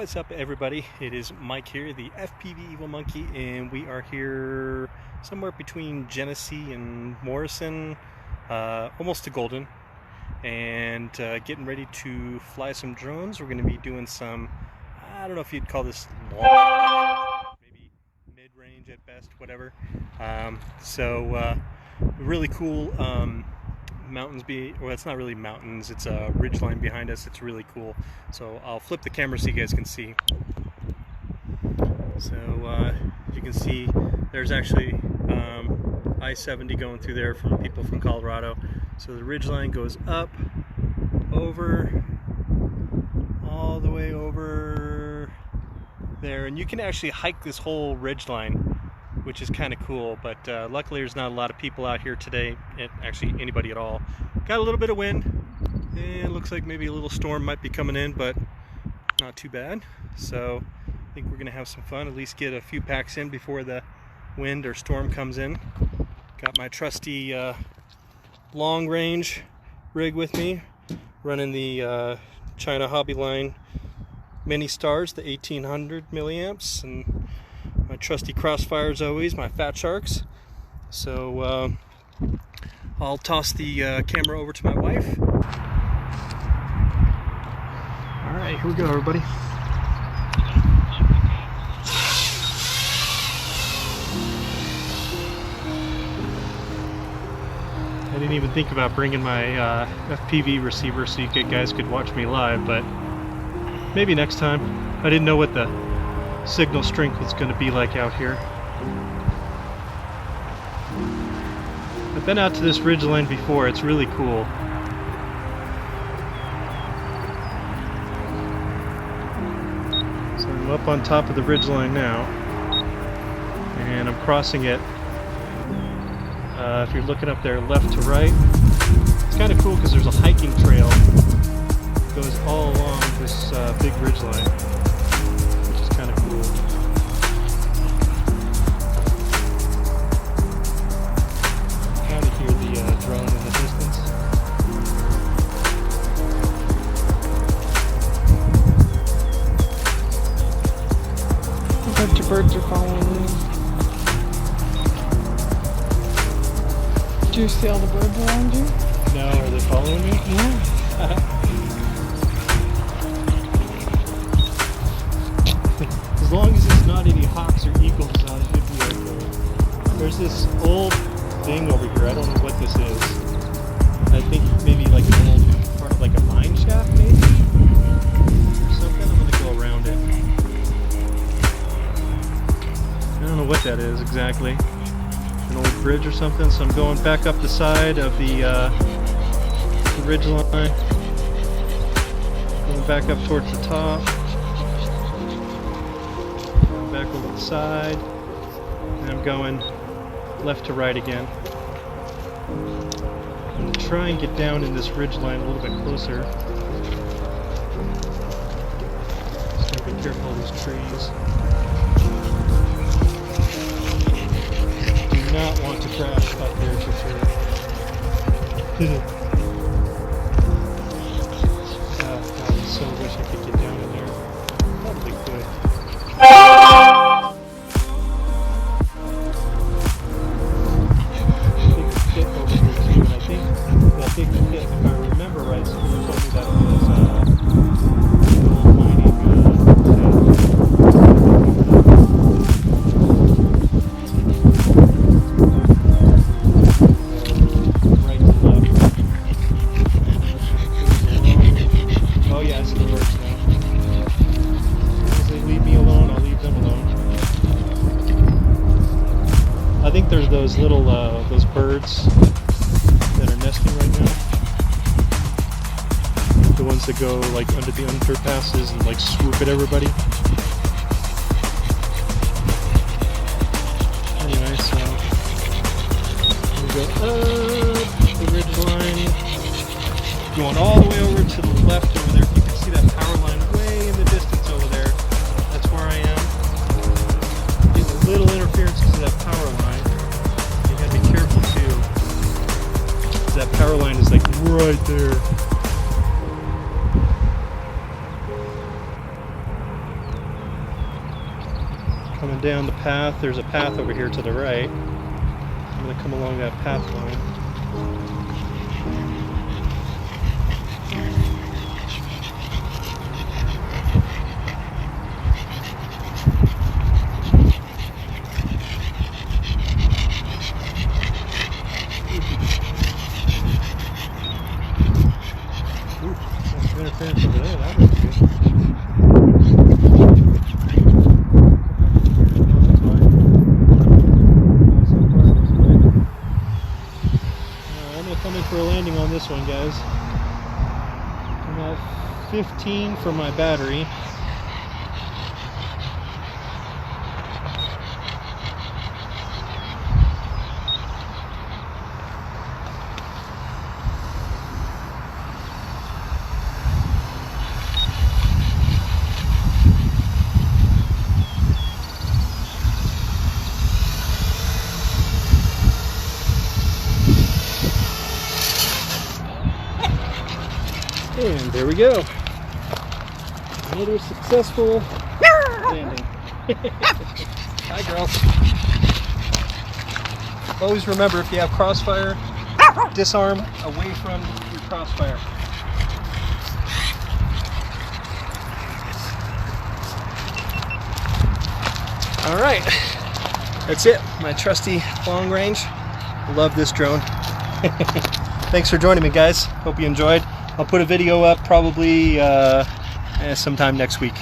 What's up, everybody? It is Mike here, the FPV Evil Monkey, and we are here somewhere between Genesee and Morrison, almost to Golden, and getting ready to fly some drones. We're going to be doing some, I don't know if you'd call this long, maybe mid-range at best, whatever. Really cool mountains well, it's not really mountains, it's a ridge line behind us. It's really cool. So I'll flip the camera so you guys can see. So you can see there's actually I-70 going through there from people from Colorado. So the ridge line goes up, over, all the way over there, and you can actually hike this whole ridge line, which is kind of cool. But luckily there's not a lot of people out here today, actually anybody at all. Got a little bit of wind, and it looks like maybe a little storm might be coming in, but not too bad. So I think we're gonna have some fun, at least get a few packs in before the wind or storm comes in. Got my trusty long range rig with me, running the China Hobby Line Mini Stars, the 1800 milliamps, and my trusty Crossfires always, my Fat Sharks. So I'll toss the camera over to my wife. Alright, here we go, everybody. I didn't even think about bringing my FPV receiver so you guys could watch me live, but maybe next time. I didn't know what the signal strength was going to be like out here. I've been out to this ridge line before. It's really cool. So I'm up on top of the ridge line now, and I'm crossing it. If you're looking up there left to right, it's kind of cool because there's a hiking trail that goes all along this big ridge line, which is kind of cool. Kind of hear the drone in the distance. A bunch of birds are following you. Do you see all the birds around you? No, are they following me? Yeah. As long as it's not any hawks or eagles, I should be okay. There's this old thing over here. I don't know what this is. I think maybe like an old part of like a mine shaft, maybe? Or something. I'm gonna go around it. I don't know what that is exactly. An old bridge or something. So I'm going back up the side of the ridge line. Going back up towards the top. Back over the side, and I'm going left to right again. I'm going to try and get down in this ridge line a little bit closer. Just gotta be careful of these trees. Do not want to crash up there for sure. God, I so wish I could get down in there. Probably could. If I remember right, someone told me that it was mining right to left. Oh yeah, I see the birds now. As long as they leave me alone, I'll leave them alone. I think there's those little those birds that are nesting right now. The ones that go like under the underpasses and like swoop at everybody. Anyway, so we go up the ridge line, going all the way over to the left over there. You can see that power line way in the distance over there. That's where I am. Getting a little interference because of that power line. You gotta be careful too. That power line is like right there. coming down the path. There's a path over here to the right. I'm going to come along that path line. Interference over there, that looks good. I'm going to come in for a landing on this one, guys. I'm at 15 for my battery. And there we go. Another successful landing. Hi, girls. Always remember, if you have crossfire, disarm away from your crossfire. All right, that's it. My trusty long range. Love this drone. Thanks for joining me, guys. Hope you enjoyed. I'll put a video up probably sometime next week.